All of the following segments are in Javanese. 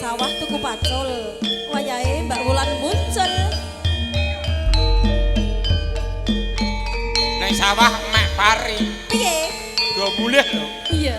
sawah tuku pacul. Wayahe Mbak Wulan muncul. Nang sawah mek pari. Piye? Go mulih lho. Iya.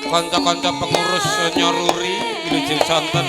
Kanca-kanca pengurus Nyoruri Wilujeng Sonten.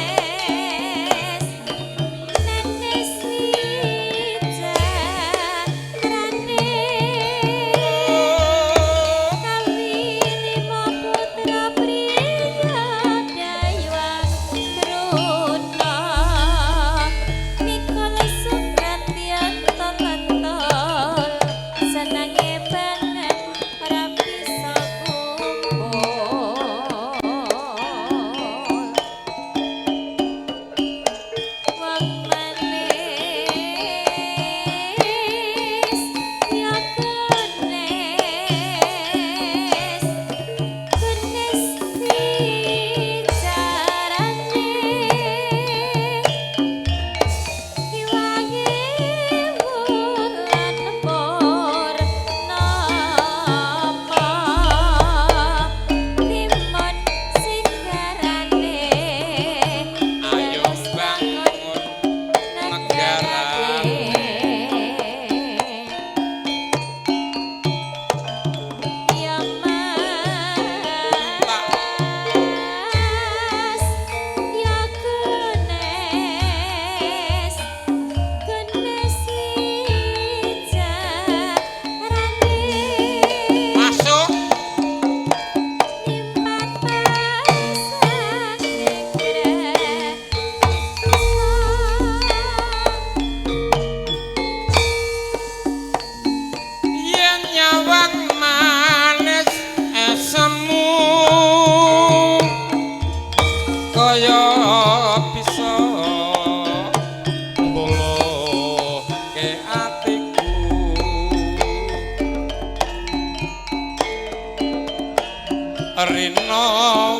Rina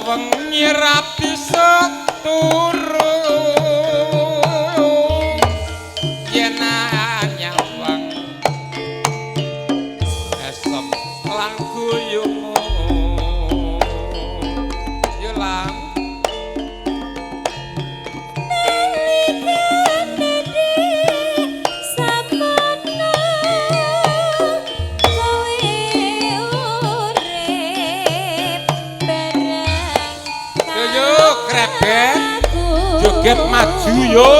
wengi ra bisa turu yen nyawang esem lan guyumu yo lan joget maju yo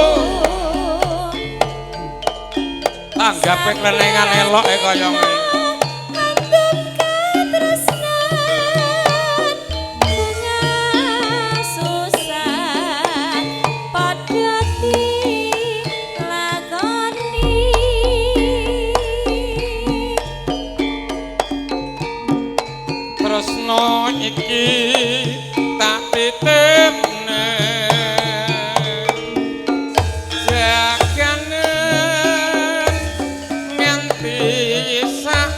tanggape klenengan elok kaya ngene tresno iki tak titipne jagane nganti sak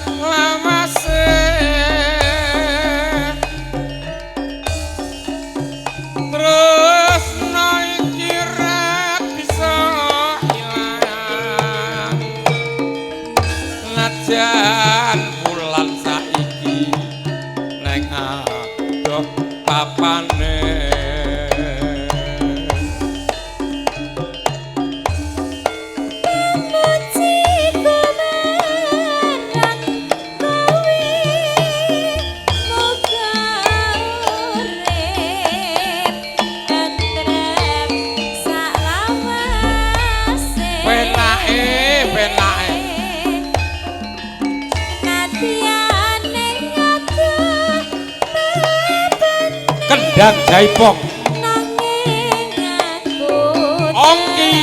Endang Jaipong nanging aku Ongki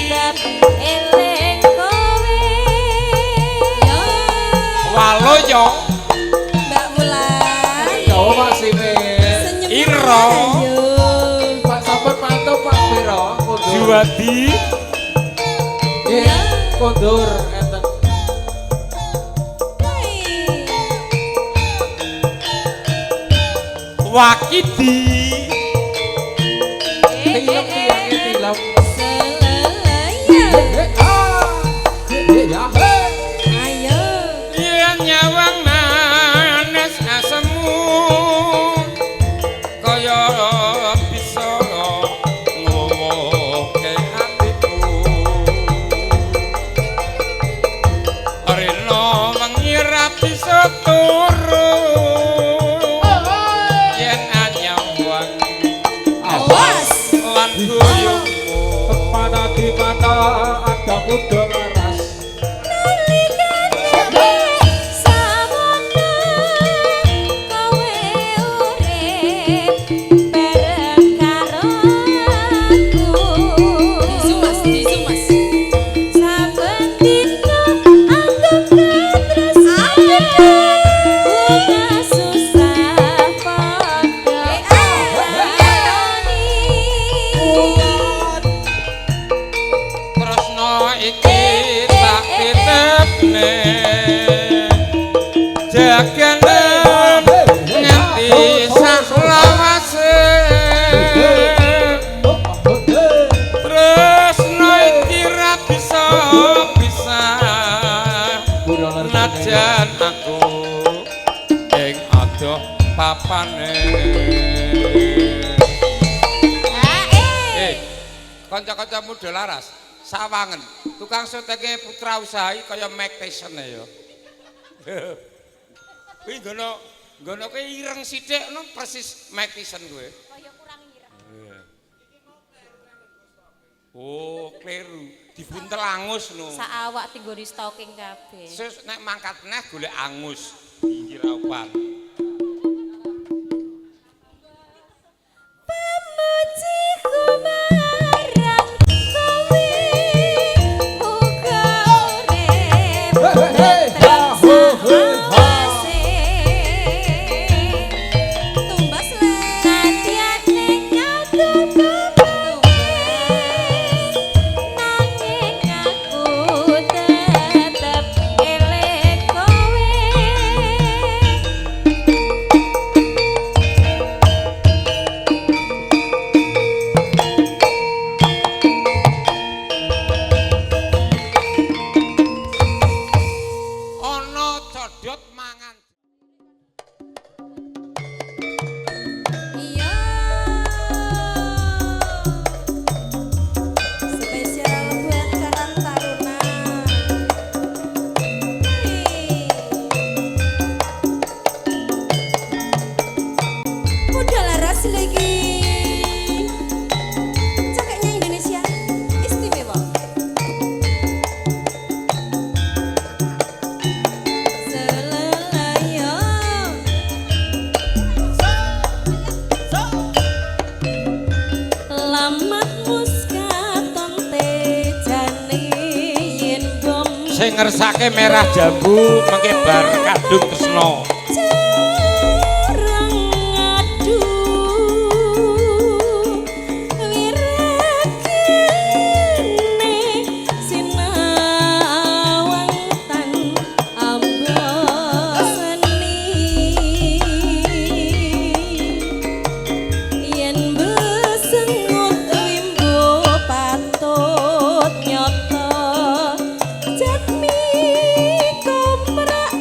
tetep eling kowe yo Waloyo Mbak Wulan Yo maksime. senyum Iro. ayo Pak sampun mantu Pak Piro kondur. Juwadi Nggih, kondur enten. Wakidi Film tiangnya film. Selaya Ya. ayo yen nyawang manes asemu kaya bisa ngowoke atiku rena wengi ra bisa turu yen anyawang awas lan guyungmu Pada di mata ada kuda laras. nalikane samono kowe urip bareng karo aku dizumas saben dina anggap katresnane ora susah padha alani tresno iki tak titipne jagane nganti saklawase tresno iki ra bisa najan aku ing adoh papane kanca-kancamu do laras sawangen tukang syutinge Putra Usaha kaya Mike Tyson ya kuwi nggono kowe ireng sithik no persis Mike Tyson kowe kaya kurang ireng oh kleru dibuntel angus no sak awak tinggoni stalking kabeh sus nek mangkat neh golek angus iraupan pamujiku marang kowe uga urip tumbas latiane ngaduh nanging aku tetep eling kowe ana codot mangan iya spesial buat Karang Taruna udah laras lagi cakeknya Indonesia istimewa selelaya lamat muskaton tejane yen dom sing ngersake merah jambu mengke bar kadung tresno jarang ngadu wirakine sinawang tan amboseni yen besengut wimbo patut nyoto jatmi komrak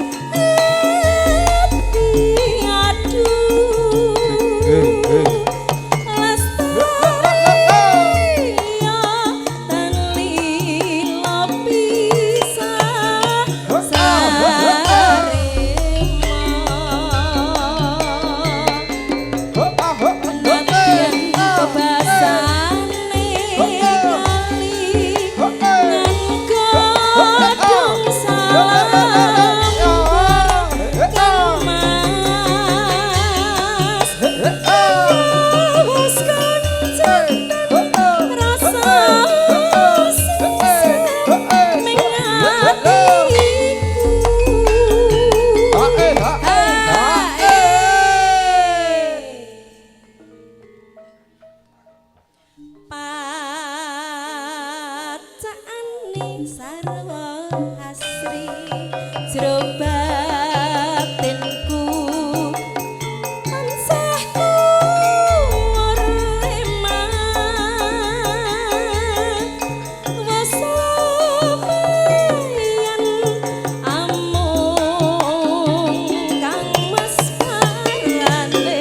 sarwa asri jero batinku tansah uremah wasabayan amung kang mesparane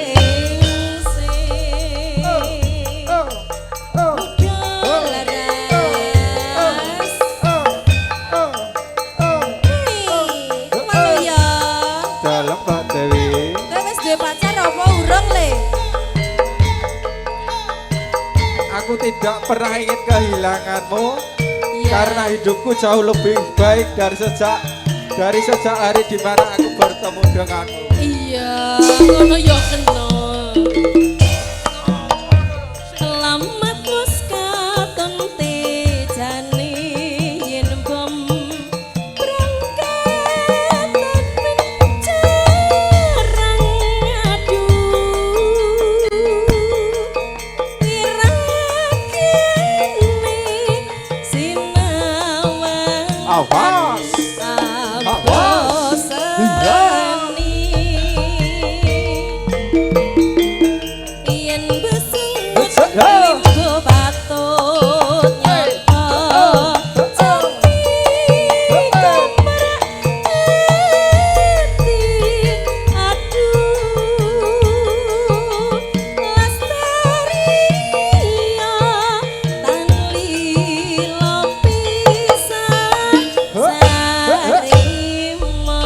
sing Dalam Mbak Dewi. Kowe wis duwe pacar apa urung le? Aku tidak pernah ingin kehilanganmu Iya. karena hidupku jauh lebih baik dari sejak hari di mana aku bertemu denganmu. Iya, ngono ya kena. Selamat wis katon tejane yen bom berangkat jarang ngadu. Pirakine sinawang Awas. abosani yen besungut limbo patut nyapa sepi kemrak ati aduh lastaria tan lilo pisah sarima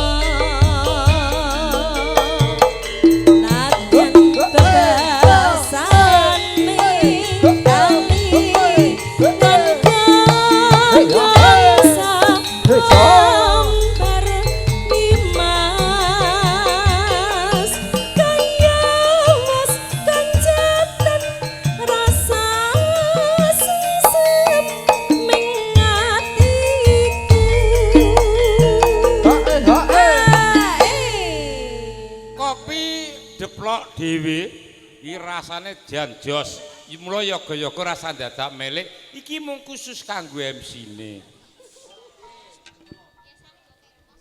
nadyan bebasane kami dan gagasa ambar limas kaya mas kanjatan rasa sesep mengatiku. Kopi deplok dhewe iki rasane jan jos. Mula yoga-yoga rasa dadak melek iki mung khusus kanggo MC-ne.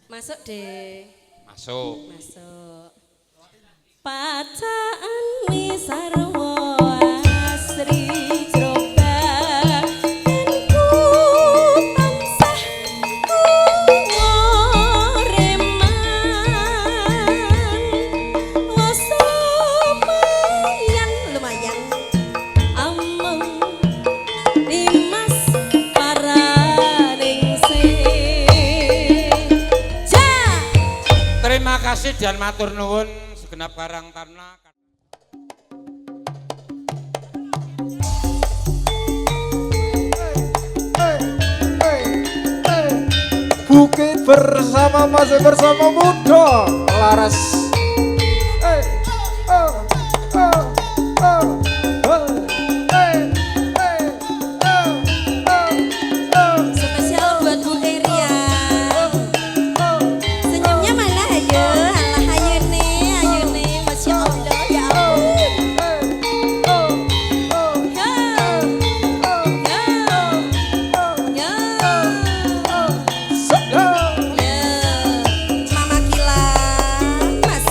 Masuk deh. Masuk. Masuk. Pacaan mi sarwa asri jrobakenku tansah ureman wasabayan lumayan ameng limas paraning sing Terima kasih dan matur nuwun segenap Karang Taruna. Bukit bersama masih bersama muda laras. spesial buat Bu Eria. Senyumnya mana ayo? Alah ayo nih, Masya Allah ya ampun. Yo, yo, yo. Mama Gilang, Mas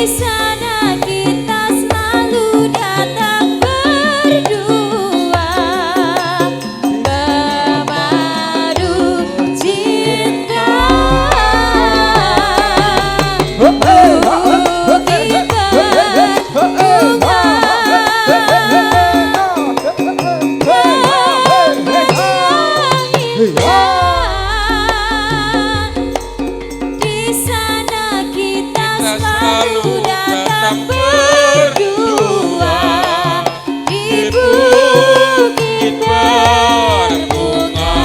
sana kita selalu datang berdua memadu cinta. Di sana kita selalu datang berdua di bukit berbunga,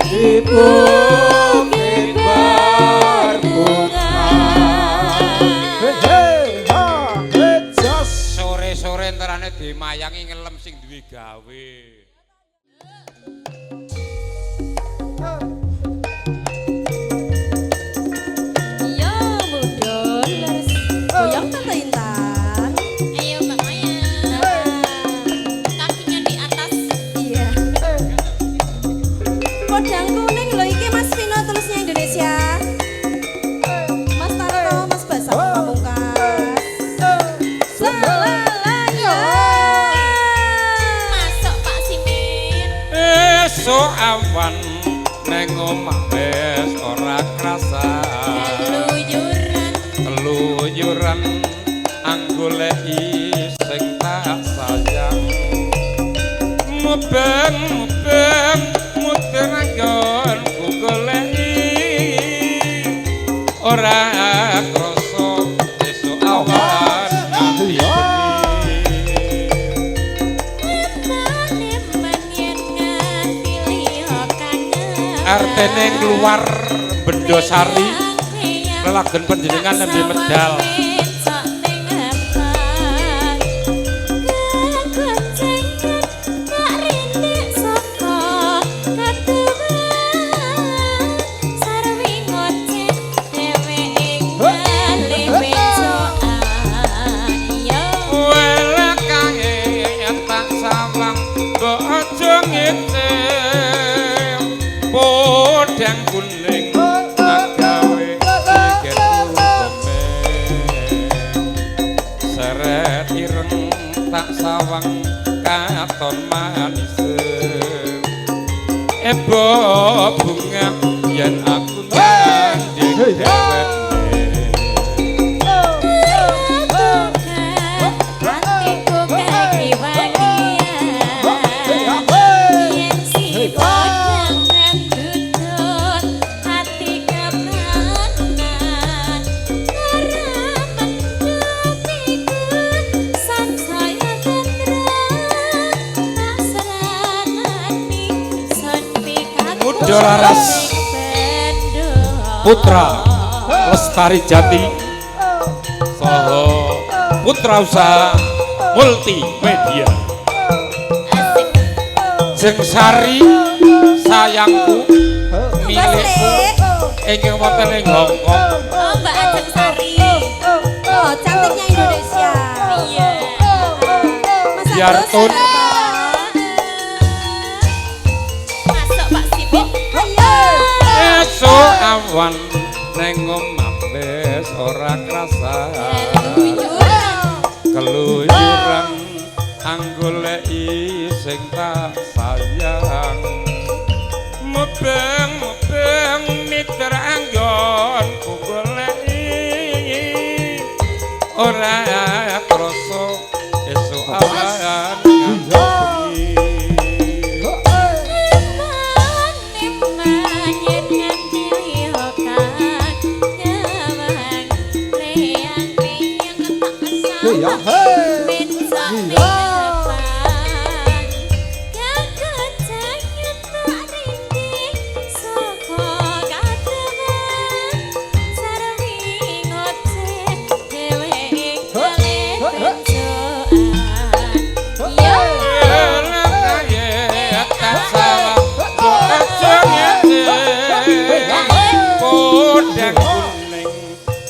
di bukit berbunga. Sore-sore entarane dimayangi ngelem sing duwe gawe. Iya, mudon leres. Goyang Tante Intan. Ayo Mbak Maya, kakinya di atas. Iya. Podang kuning loh iki Mas Vino tulisnya Indonesia. Mas Tarto, Mas Basam Pamungkas. Salalaya. Masuk Pak Simin. Esuk awan neng omah wis ora krasa. Keluyuran Keluyuran anggoleki sing tak sayang. Mubeng muter anggon ku goleki ora krasa esuk awan nganti Neman yen nganti liya kangen. artene keluar Bendosari lelagen panjenengan nembe medal. Wela kangen tak sawang mbok aja ngitim podang kuning agawe geger komeng seret ireng tak sawang katon manis ebo bunga yen aku nanding dheweke. Dolaras Putra Lestari Jati Soho Putra Usaha Multimedia Jeng Sari sayangku milikku ingin wonten ing Hongkong. Oh Mbak Ajeng Sari. Oh, cantiknya Indonesia. Iya. Mas Biar Agus, tun. siapa? Masuk Pak Simin. Ayo. Esuk awan ning omah wis ora krasa. Keluyuran anggoleki sing tak sayang. Mubeng miter anggon ku goleki ora krasa esuk awan nganti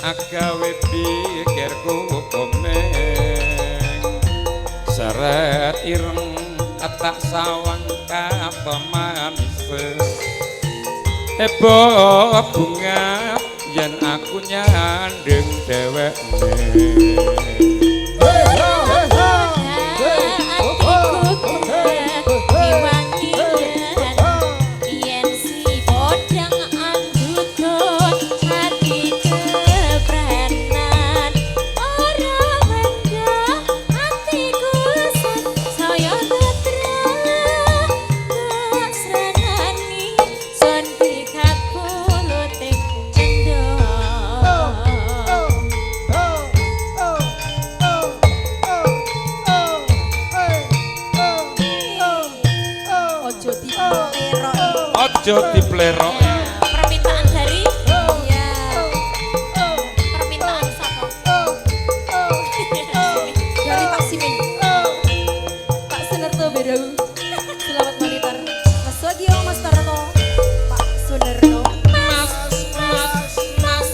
agawe pikirku komeng seret ireng atak sawang kapemanis ebo bunga yen aku aku nyandeng dhewekne. Ojo diplerok. Permintaan dari Iya. permintaan siapa? Dari Pak Simin. Pak Sunarto Bedau. Selamat monitor. Mas Wagio, Mas Tarto. Pak Sunarto. Mas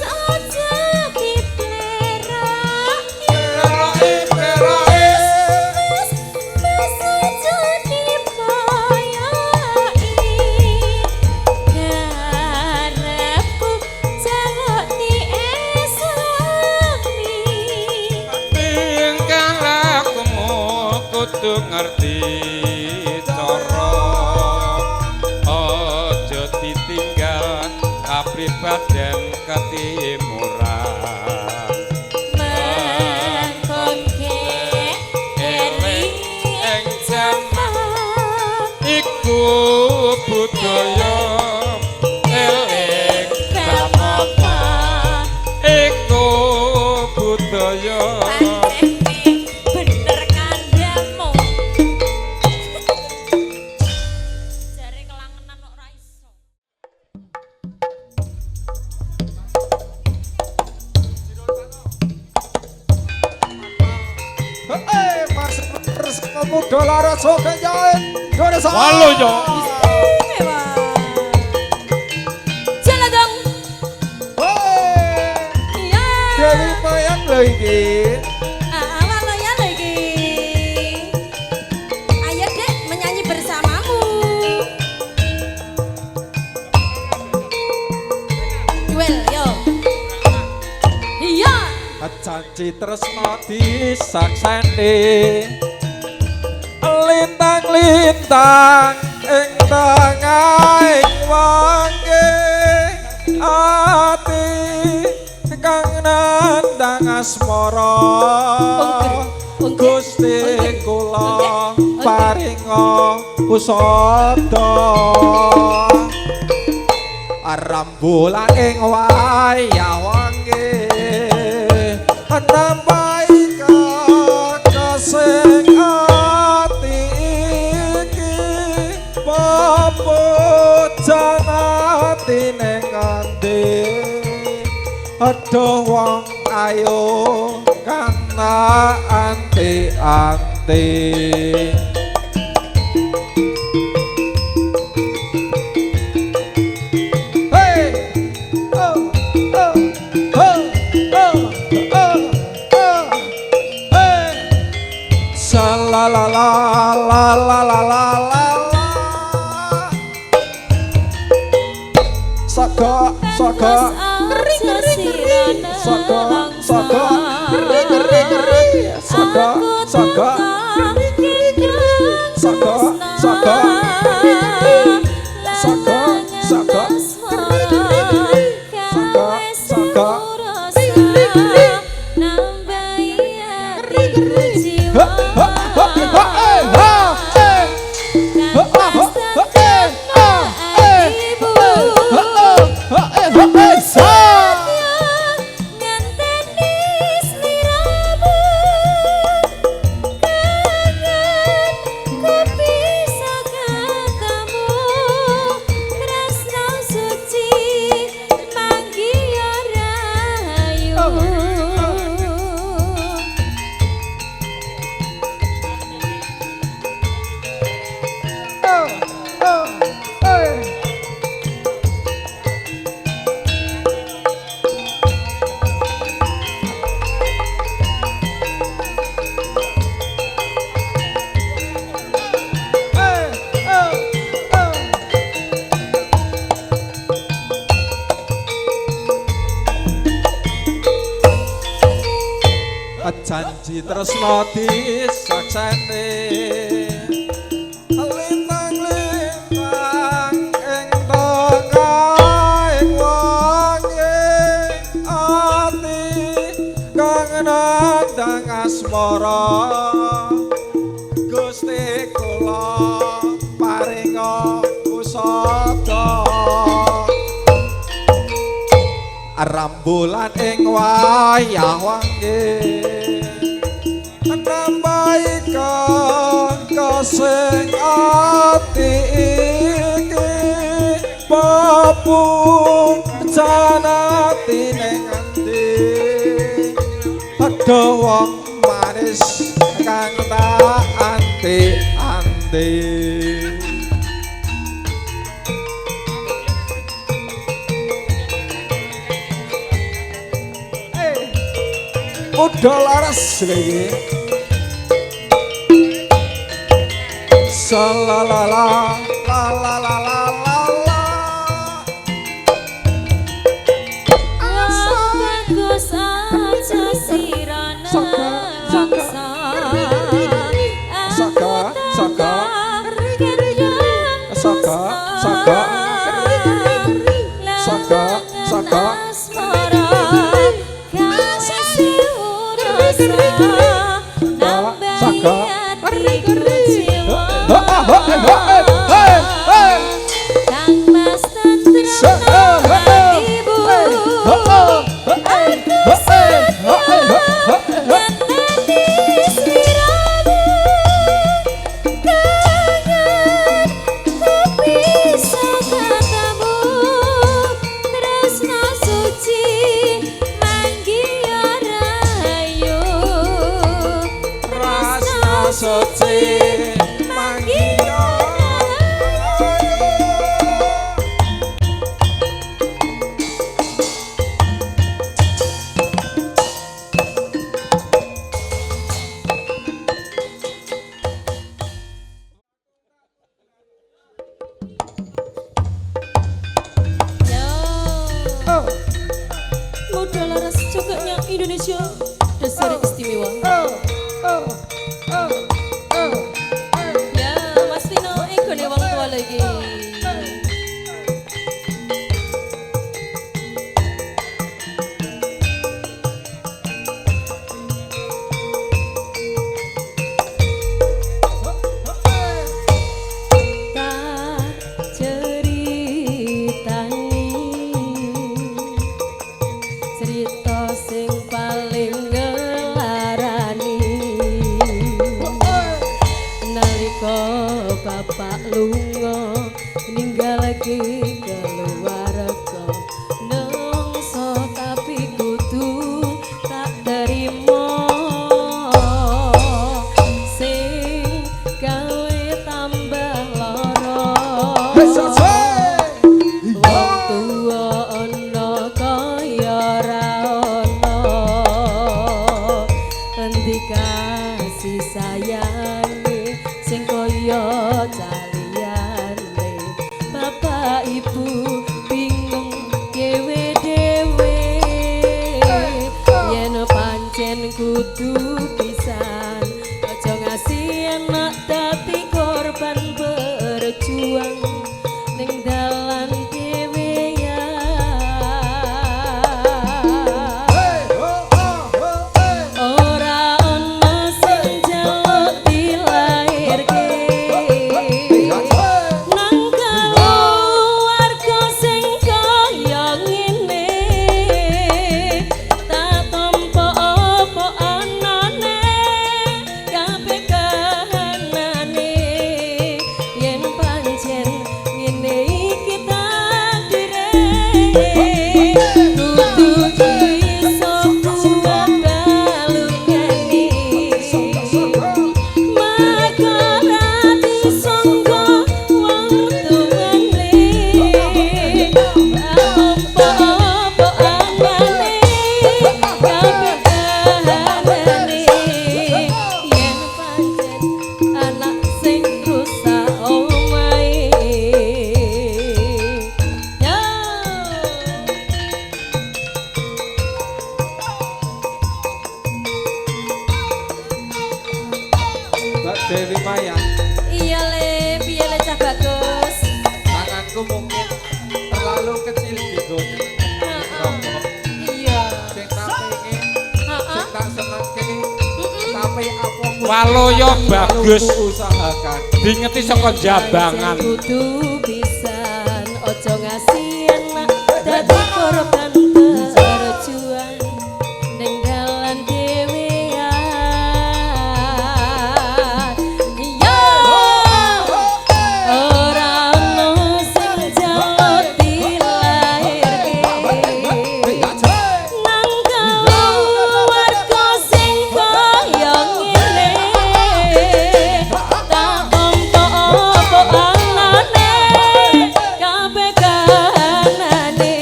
ojo diplerok. Mas ojo dipoyoki. Garapku jaluk diesami. Tingkah lakumu kudu ngerti cara. Ojo ditinggal kapribaden ketimuran. Mengkoke eling ing jaman. Iku budaya eling Bapa iku budaya. pandemi bener kandamu. Jare kelangenan kok ora iso. Mas terus pemuda lara soge jain Indonesia. Halo yo. Mewah. Jalan dong. Iya. Dewi Mayang lho iki. Awal ya lagi. Ayo dek menyanyi bersamamu. Duel yo. Iya. Janji tresno disakseni lintang-lintang ing tengahing wangi ati kang nandang asmara Gusti kula paringa usada rembulan ing wayah wengi nampai kakasing ati iki papujan ati ning andi aduh wong ayo kana anti-anti. La la la la la la la la Saka saka Saka saka Saka saka janji tresno disakseni lintang-lintang ing tengahing wanging ati kang nandang asmara Gusti kula paringa pusaka rambulan ing wayah wangi nambahi kasing ati iki janati ning endi padha wong manis kang tak anti-anti udah laras lagi salalala lalalala bagus aja sirana langsa saka saka saka saka saka saka Soce manggio Modal laras cokoknya Indonesia dasar istimewa. Ya Mas Tino ikone wong tua lagi. Bapak lunga ninggalake keluarga nongso tapi kudu tak terima sing gawe tambah lara wong tuwa ana kaya ora ana endi kasih sayange sing kaya caliyane bapak ibu bingung dewe-dewe yen pancen kudu pisan aja ngasih anak dadi korban berjuang ning dalan dhewe ya ora ono sing njaluk dilahirke nang keluarga sing kaya ngene tak tampa apa ana Dewi Maya. Iya le, piye le cah bagus. Tanganku mungkin terlalu kecil gitu. Iya. Sing tak pengen, sing tak senengke, tapi apa Waloyo bagus. Usahakan. Dingeti saka Jabangan. Kudu pisan ojo ngasihan dadi korban perjuangan ning dalan dhewean. Iya. Ora ono sing jaluk dilahirke. Nang keluarga sing kaya ngene tak ompo-ompo anane kabeh kanane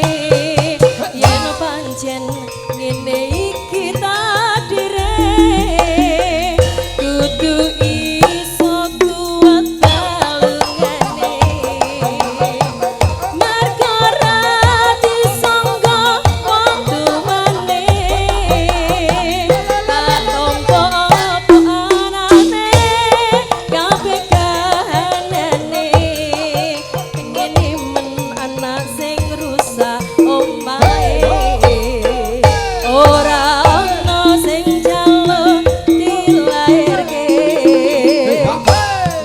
yen pancen ngene iki takdire kudu iso kuat kalungane marga ra disangga wong tuwane tak ompo-ompo anane kabeh kanane ngene men ana sing rusak omahe ora ana sing jaluk dilahirke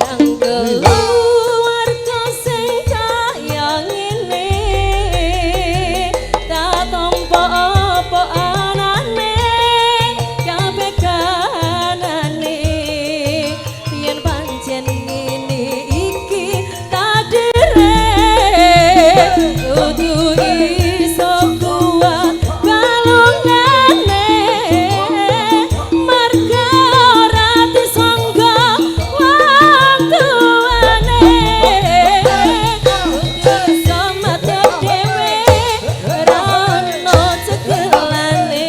nang keluarga sing kaya ngene tak tampa apa anane kabeh kanane yen pancen ngene iki takdire kudu iso kuat kalungane marga ora disangga wong tuwane kudu iso mati dhewe ora ono cekelane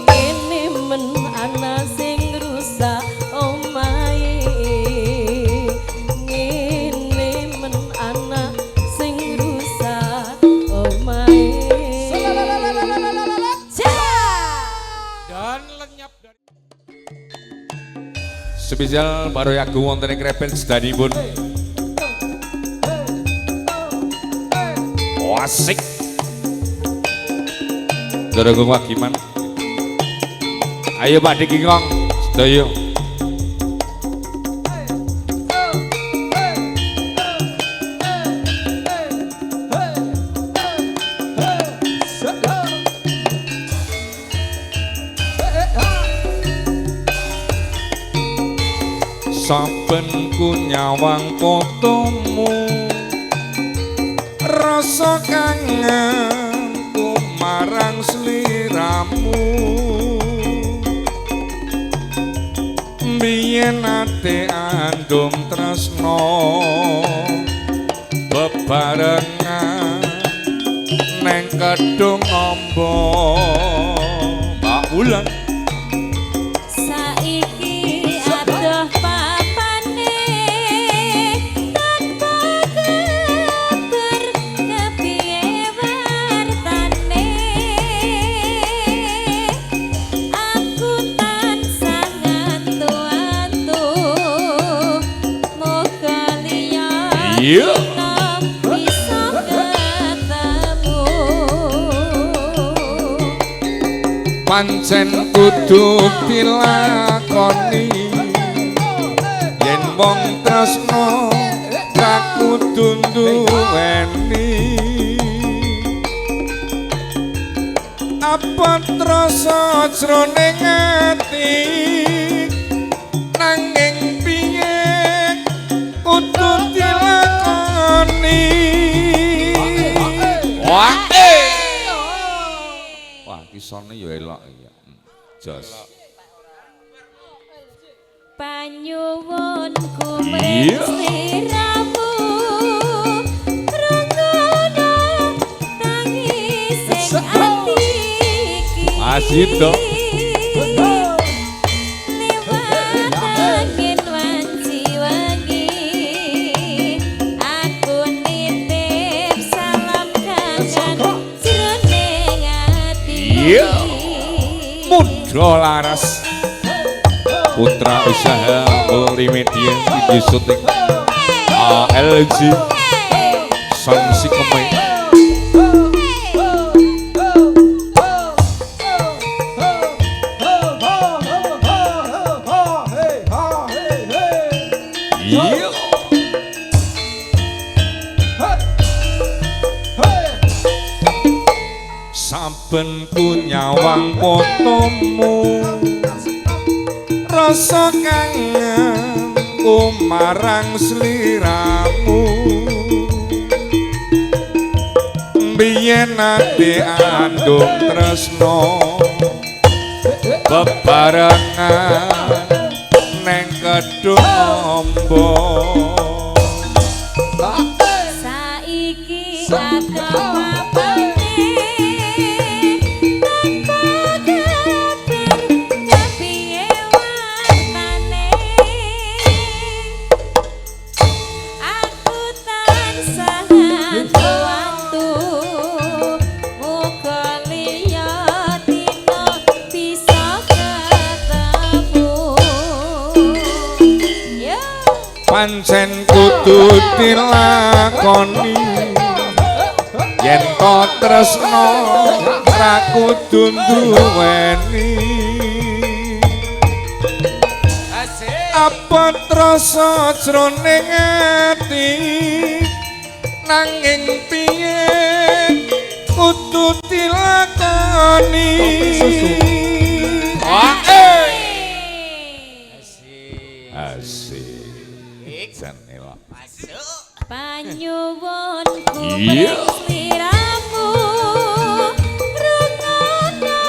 ngene men ana sing rusak omahe ngene men ana sing rusak omahe. Dan lenyap dari Spesial baru yaku wonten ing krepel sedanipun. Oh, asik. Dorong wagiman. Ayo Pak Dik Ngong, sedaya. Saben ku nyawang fotomu, rasa kangenku marang sliramu. Biyen ate andum tresno bebarengan neng kedung amba Mbak Wulan. Saiki adoh papane tanpa kabar kepiye wartane aku tansah ngantu-antu moga liyan Iya. bisa ketemu Pancen kudu dilakoni yen wong tresno gak kudu duweni apa rasa jroning ati nanging piye kudu dilakoni. Wah wah kisane ya elok ya. Jos. panyuwunku Iya. sliramu rungono tangis ati iki Masito. liwat angin wanci-wanci aku nitip salam kangen jroning ati Iya. Muda laras Putra Usaha Multimedia Video Shooting ALG Sanksi Kemai Iya saben ku nyawang fotomu rasa kangen marang sliramu biyen ate andung tresno bebarengan neng kedung ombo Saiki agama pati tanpa kabar kepiye wartane aku tansah kuwatu muga liya dina bisa ketemu yo pancen kudu dilakoni yen to tresno ra kudu duweni apa rasa jroning ati nanging piye kudu dilakoni asik jan elok panyuwunku Iya. sliramu rungono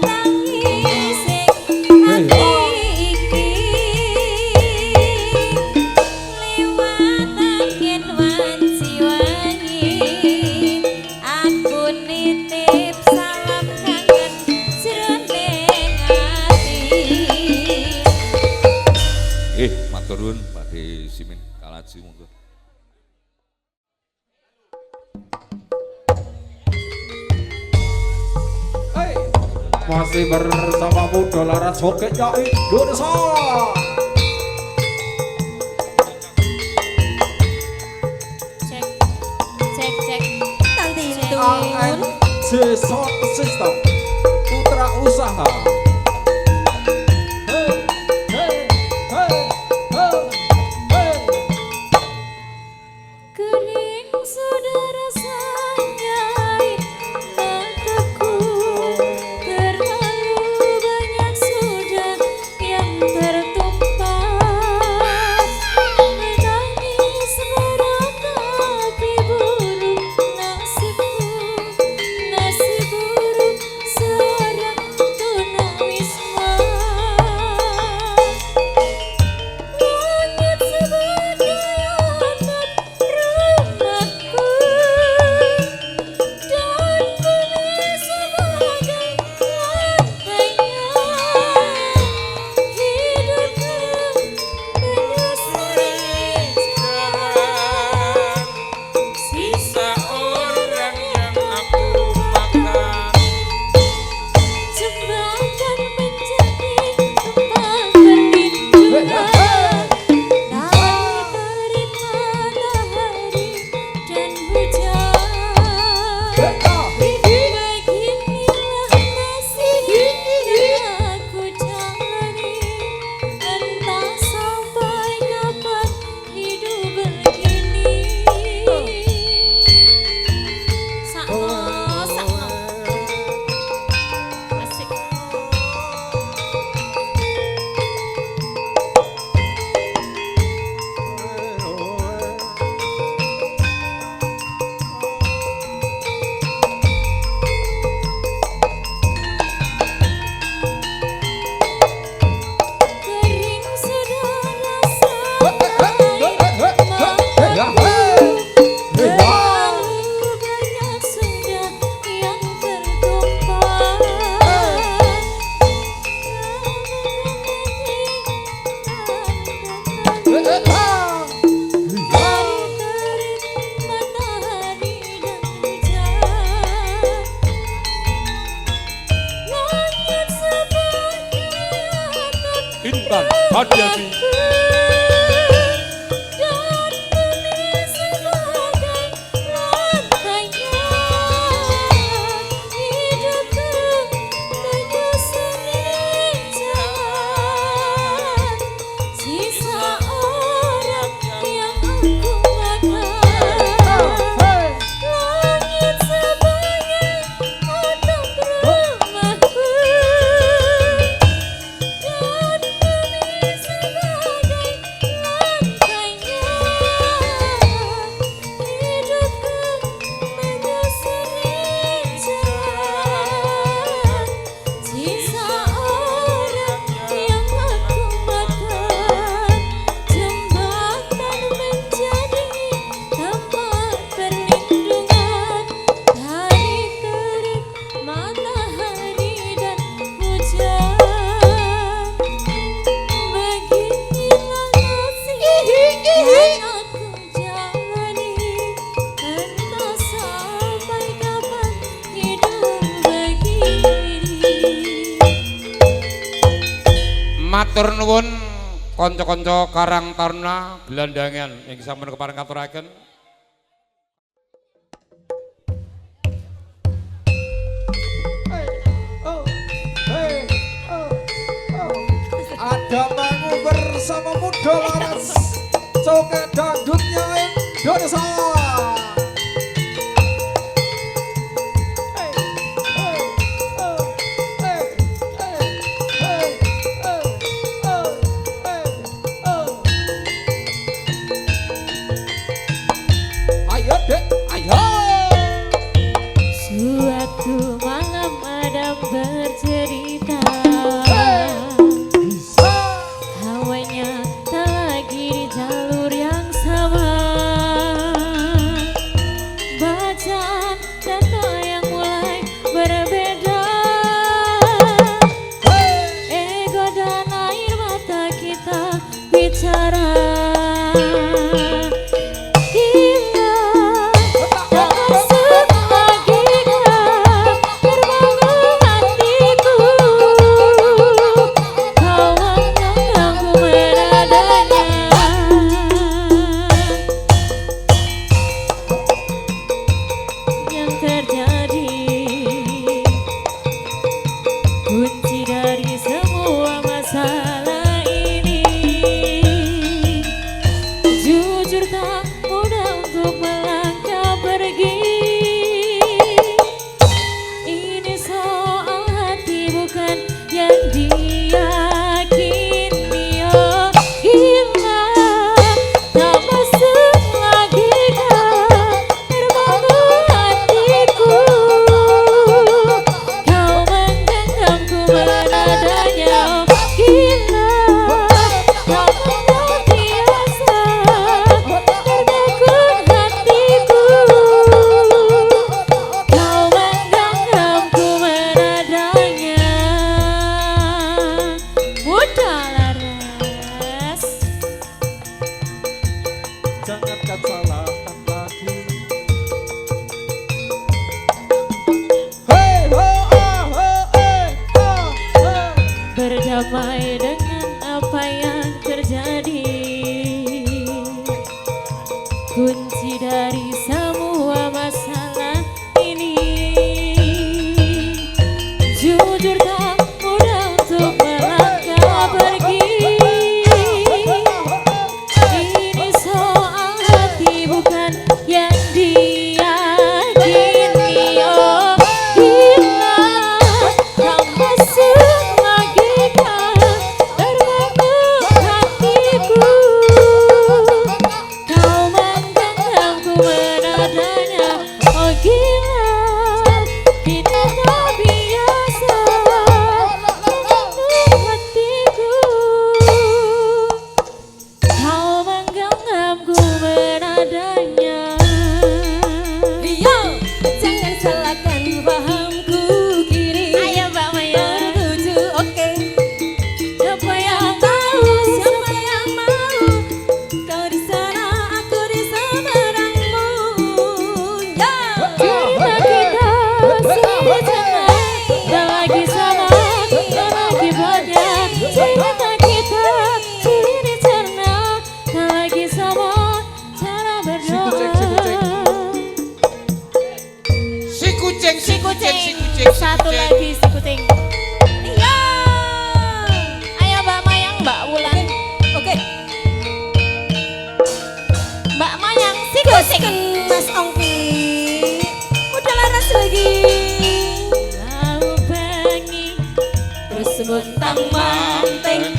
tangising ati iki liwat angin wanci-wanci aku nitip salam kangen jroning ati matur nuwun Pakde Simin Kalaju monggo Masih bersama Muda Laras Hoketnya Indonesia. cek cek cek Nanti itu. ANC Sound System Putra Usaha. Hey, hey, hey, hey, hey. Kering sudah rasanya mataku terlalu banyak sudah yang tertumpah menangis meratapi buruk nasibku nasib buruk Intan Hadiati. Matur nuwun kanca-kanca Karang Taruna Blandangan ing sampun kepareng katuraken. Ada panggung bersama muda laras Coket dangdutnya Indonesia. Ayo dek, ayo. Suatu malam ada bercerita. Hawanya tak lagi di jalur yang sama. Bacaan data yang mulai berbeda. Ego dan air mata kita bicara. Kunci dari semua masalah ini, jujur tak mudah untuk melangkah pergi. Ini soal hati bukan yang diyakini. Oh gila, tak masuk lagi kau terbangun hatiku. Kau menggenggamku menadanya. Oh gila, tak pernah biasa terbangun hatiku. Kau menggenggamku menadanya. Muda laras. Jangan kau salahkan lagi. Hey ho ah ho Berdamai dengan apa yang terjadi. Kunci dari semua masalah ini, jujur tak mudah untuk melangkah pergi. Ini soal hati bukan yang diyakini. Oh gila, tak masuk lagi kau satu lagi si kucing. Iya. Ayo Mbak Mayang, Mbak Wulan. Oke. Mbak Mayang si kucing. Gaskan Mas Ongki. Udah laras lagi. Lalu bengi Terus sebuntang manting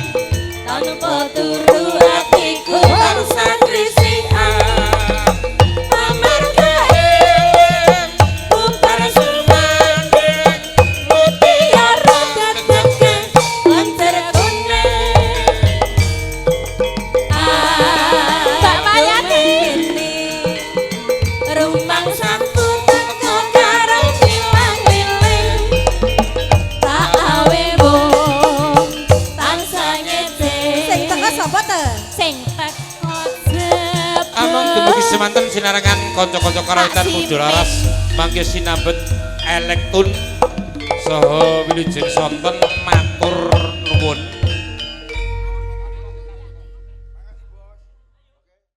tanpa turu hatiku bangsa krisian amarga bubar sumanding mutiara gateke lancer kuning Mbak Mayang. ini rumang satu teko karo pilang-piling tak awe bom tansah nyete sing teko sapa te Sing teko jebul. Among dumugi semanten sinarengan kanca-kanca karawitan Pak Muda Laras mangke sinambet elektun saha wilujeng sonten matur